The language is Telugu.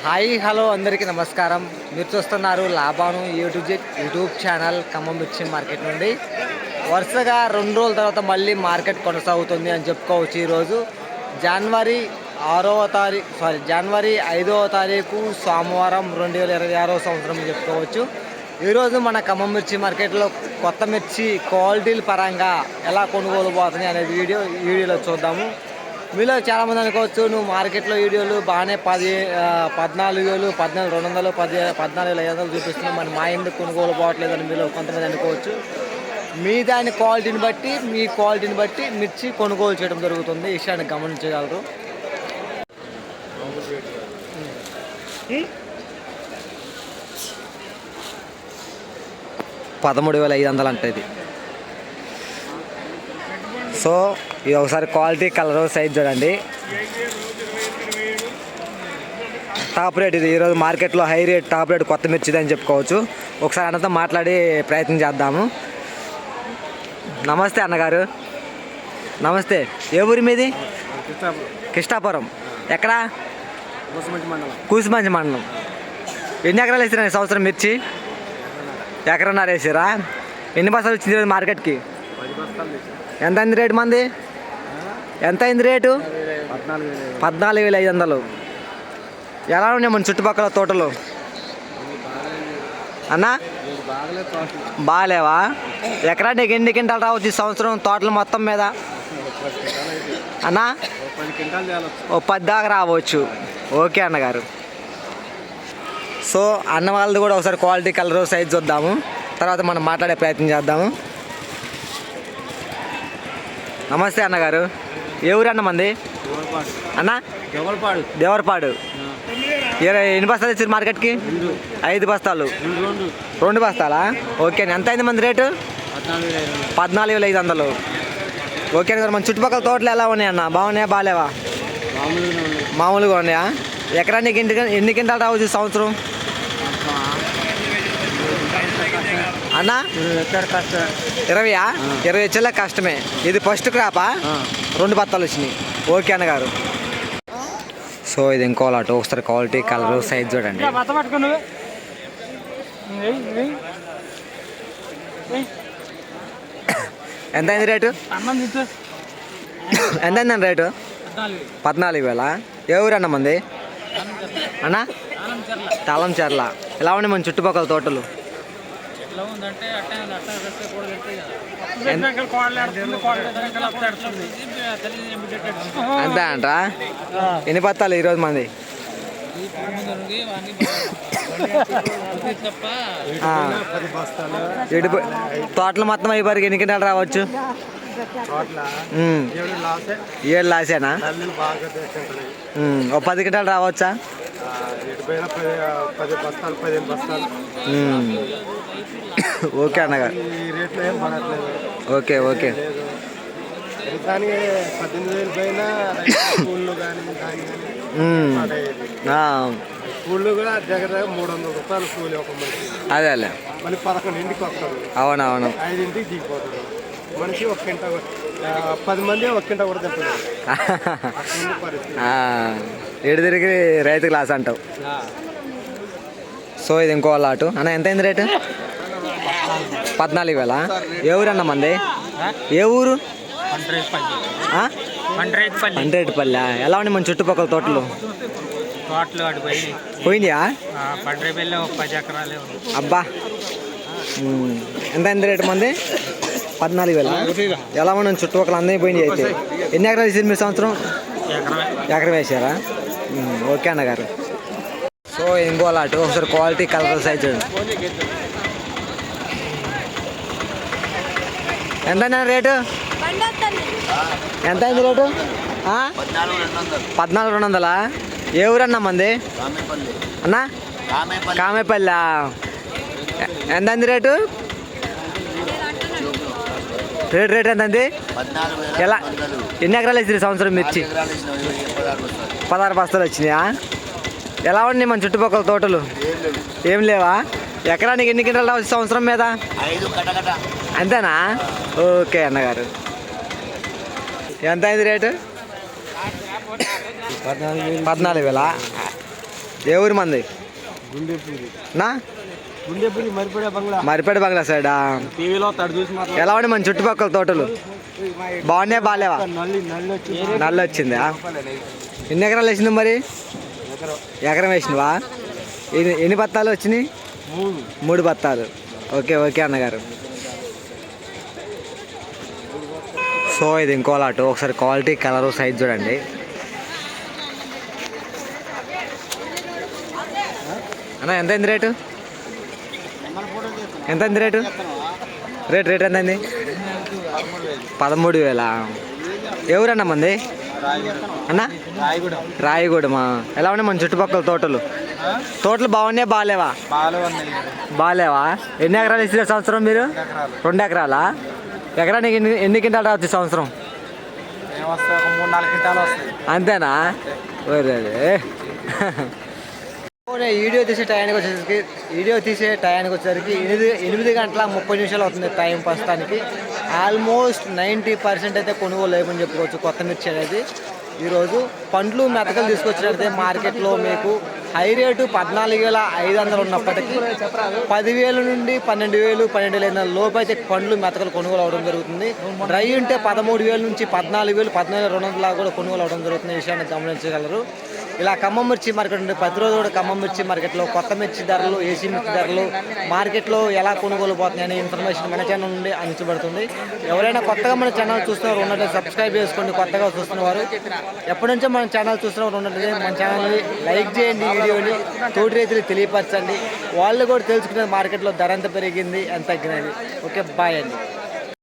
హాయ్ హలో అందరికీ నమస్కారం. మీరు చూస్తున్నారు లాభాను యూట్యూబ్ ఛానల్ ఖమ్మం మిర్చి మార్కెట్ నుండి. వరుసగా 2 రోజుల తర్వాత మళ్ళీ మార్కెట్ కొనసాగుతుంది అని చెప్పుకోవచ్చు. ఈరోజు జనవరి 5వ తారీఖు సోమవారం 2026 సంవత్సరం చెప్పుకోవచ్చు. ఈరోజు మన ఖమ్మం మిర్చి మార్కెట్లో కొత్త మిర్చి క్వాలిటీల పరంగా ఎలా కొనుగోలు పోతుంది అనేది వీడియోలో చూద్దాము. మీలో చాలామంది అనుకోవచ్చు, నువ్వు మార్కెట్లో వీడియోలు బాగానే 14,000, 14,200, 14,500 చూపిస్తున్నావు, మరి మా ఎందుకు కొనుగోలు పోవట్లేదని మీలో కొంతమంది అనుకోవచ్చు. మీ క్వాలిటీని బట్టి మిర్చి కొనుగోలు చేయడం జరుగుతుంది. ఈ విషయాన్ని గమనించగలరు. $13,500 అంటే ఇది. సో ఇది ఒకసారి క్వాలిటీ, కలర్, సైజ్ చూడండి. టాప్ రేట్ ఇది. ఈరోజు మార్కెట్లో హై రేట్ టాప్ రేట్ కొత్త మిర్చిది అని చెప్పుకోవచ్చు. ఒకసారి అన్నతో మాట్లాడి ప్రయత్నం చేద్దాము. నమస్తే అన్నగారు. నమస్తే. ఏ ఊరి మీది? కృష్ణాపురం. ఎక్కడ? కూసుమంచి మండలం. ఎన్ని ఎకరాలు వేసిరా ఈ సంవత్సరం మిర్చి? ఎకరన్నర వేసిరా. ఎన్ని బస్తాలు వచ్చింది ఈరోజు మార్కెట్కి? ఎంత అయింది రేటు మంది? ఎంత అయింది రేటు? 14,500. ఎలా ఉన్నాయి మన చుట్టుపక్కల తోటలు అన్నా? బాగాలేవా? ఎకరానికి ఎన్ని క్వింటాలు రావచ్చు ఈ సంవత్సరం తోటలు మొత్తం మీద అన్నా? ఓ 10 దాకా రావచ్చు. ఓకే అన్నగారు. సో అన్న వాళ్ళది కూడా ఒకసారి క్వాలిటీ, కలర్, సైజ్ చూద్దాము. తర్వాత మనం మాట్లాడే ప్రయత్నం చేద్దాము. నమస్తే అన్నగారు. ఏ ఊరు అన్న మంది? అన్న దేవరపాడు. ఎన్ని బస్తాలు ఇచ్చారు మార్కెట్కి? 5 బస్తాలు. 2 బస్తాలా? ఓకే. ఎంత అయింది మంది రేటు? 14,500. ఓకే అన్న. మన చుట్టుపక్కల తోటలు ఎలా ఉన్నాయి అన్న? బాగున్నాయా, బాగాలేవా? మామూలుగా ఉన్నాయా? ఎకరానికి ఎన్ని క్వింటాలు రావచ్చు సంవత్సరం అన్న? 20 వచ్చేలా కష్టమే. ఇది ఫస్ట్ క్రాపా? 2 బత్తాలు వచ్చినాయి. ఓకే అన్నగారు. సో ఇది ఇంకో లాట్. ఒకసారి క్వాలిటీ, కలర్, సైజ్ చూడండి. ఎంత అయింది రేటు? ఎంత అయిందండి రేటు? 14,000. ఏ ఊరు అన్న మంది అన్న? తాళంచెర్ల. ఎలా ఉండే మన చుట్టుపక్కల తోటలు? అంతే అంట. ఎన్ని బత్తాలు ఈరోజు మంది? తోటలు మొత్తం అయిపోయి ఎన్ని క్వింటాలు రావచ్చు? 7 లాసేనా? ఓ 10 క్వింటాలు రావచ్చా? ఓకే అన్నగారు. ఓకే. అదే అదే. అవునవును. 5ంటికి దిగిపోతాడు మనిషి. 10 మంది 1 గంట కూడా తింటారు. ఏడు తిరిగి రైతుకు లాస్ అంటావు. సో ఇది ఇంకో లాటు అన్న. ఎంత అయింది రేటు? 14,000. ఏ ఊరు అన్న మంది? ఏ ఊరు? పండ్రేటిపల్లి. ఎలా ఉన్నాయి మన చుట్టుపక్కల తోటలు? పోయిందా? అబ్బా. ఎంత అయింది రేటు మంది? 14,000. ఎలా ఉన్నాయి చుట్టుపక్కల అందరినీ పోయింది. అయితే ఎన్ని ఎకరాలు వేసారు మీరు సంవత్సరం? ఎకరం వేసారా? ఓకే అన్నగారు. సో ఇంకో లాటు. ఒకసారి క్వాలిటీ, కలర్, సైజ్ చూడండి. ఎంత అయింది రేటు? ఎంత అయింది రేటు? 14,200. ఏ ఊరన్నా మంది అన్నా? కామేపల్లి. ఎంత అయింది రేటు? రేట్ ఎంత అంది? ఎలా? ఎన్ని ఎకరాలు వేసినాయి సంవత్సరం మిర్చి? 16 బస్తాలు వచ్చినాయా? ఎలా ఉన్నాయి మన చుట్టుపక్కల తోటలు? ఏం లేవా? ఎకరానికి ఎన్ని క్వింటాలు రావచ్చు సంవత్సరం మీద? అంతేనా? ఓకే అన్నగారు. ఎంత అయింది రేటు? 14,000. ఏ ఊరు మంది గుండెపూరి నా గుండెపూరి మరిపడే బంగ్లా మరిపేట బంగ్లా సైడా టీవీలో తడు చూసి ఎలా ఉండి మన చుట్టుపక్కల తోటలు బాగున్నాయి బాగాలేవా నల్లి నల్లి వచ్చి నల్ల వచ్చిందా ఎన్ని ఎకరాలు వేసింది మరి ఎకరం వేసినవా ఎన్ని బత్తాలు వచ్చినాయి 3 బత్తాలు ఓకే ఓకే అన్నగారు సో ఇది ఇంకో లాట్ ఒకసారి క్వాలిటీ కలరు సైజ్ చూడండి అన్న ఎంత అయింది రేటు ఎంత అయింది రేటు రేట్ రేట్ ఎంత అయింది 13,000 ఎవరన్నా మంది అన్న రాయగూడమా ఎలా ఉన్నాయి మన చుట్టుపక్కల తోటలు బాగున్నాయి బాగాలేవా బాగాలేవా ఎన్ని ఎకరాలు ఇచ్చిన సంవత్సరం మీరు 2 ఎకరాలా ఎకరానికి ఎన్ని క్వింటాలు రావచ్చు సంవత్సరం అంతేనా వీడియో తీసే టయానికి వచ్చేసరికి 8 గంటల 30 నిమిషాలు అవుతుంది టైం ప్రస్తుతానికి. ఆల్మోస్ట్ 90% అయితే కొనుగోలు లేవని చెప్పుకోవచ్చు కొత్త మిర్చి అనేది. ఈరోజు పండ్లు మెతకలు తీసుకొచ్చినట్లయితే మార్కెట్లో మీకు హై రేటు 14,500 ఉన్నప్పటికీ 10,000 నుండి 12,000 12,500 లోపు అయితే పండ్లు మెతకలు కొనుగోలు అవడం జరుగుతుంది. డ్రై ఉంటే 13,000 నుంచి 14,000 14,200 లాగా కూడా కొనుగోలు అవడం జరుగుతుంది. ఈ విషయాన్ని గమనించగలరు. ఇలా ఖమ్మం మిర్చి మార్కెట్ ఉంది. ప్రతిరోజు కూడా ఖమ్మం మిర్చి మార్కెట్లో కొత్త మిర్చి ధరలు, ఏసీ మిర్చి ధరలు, మార్కెట్లో ఎలా కొనుగోలు పోతున్నాయనే ఇన్ఫర్మేషన్ మన ఛానల్ నుండి అందించబడుతుంది. ఎవరైనా కొత్తగా మన ఛానల్ చూస్తున్నవారు ఉన్నట్లయితే సబ్స్క్రైబ్ చేసుకోండి. కొత్తగా చూస్తున్నవారు ఎప్పటి నుంచో మన ఛానల్ చూస్తున్నవారు ఉన్నట్లయితే మన ఛానల్ని లైక్ చేయండి, వీడియోని తోటి రైతులకు తెలియపరచండి. వాళ్ళు కూడా తెలుసుకునే మార్కెట్లో ధర ఎంత పెరిగింది ఎంత తగ్గినది. ఓకే, బాయ్ అండి.